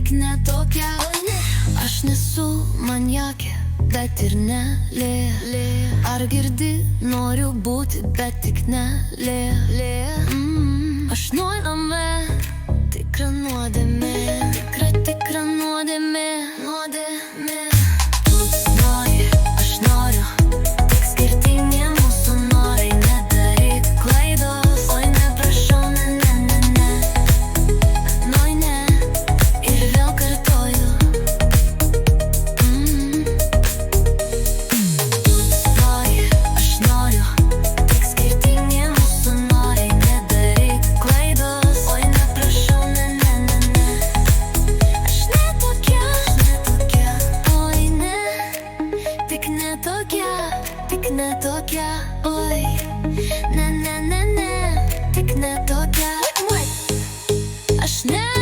tik ne tokia. Aš nesu maniakė, bet ir ne lė. Ar girdi, noriu būti, bet tik ne lė. Aš nuodėmė, tikra nuodėmė, tikra nuodėmė. Tu nori, aš noriu, tik skirtingi mūsų norai. Nedaryk klaidos, oi ne, prašau, ne. Noi ne, ir vėl kartoju. Tu nori, aš noriu, tik skirtingi mūsų norai. Nedaryk klaidos, oi ne, prašau, ne. Aš ne tokia, oi ne. Tik ne tokia, oi. Ne, tik ne tokia. Aš ne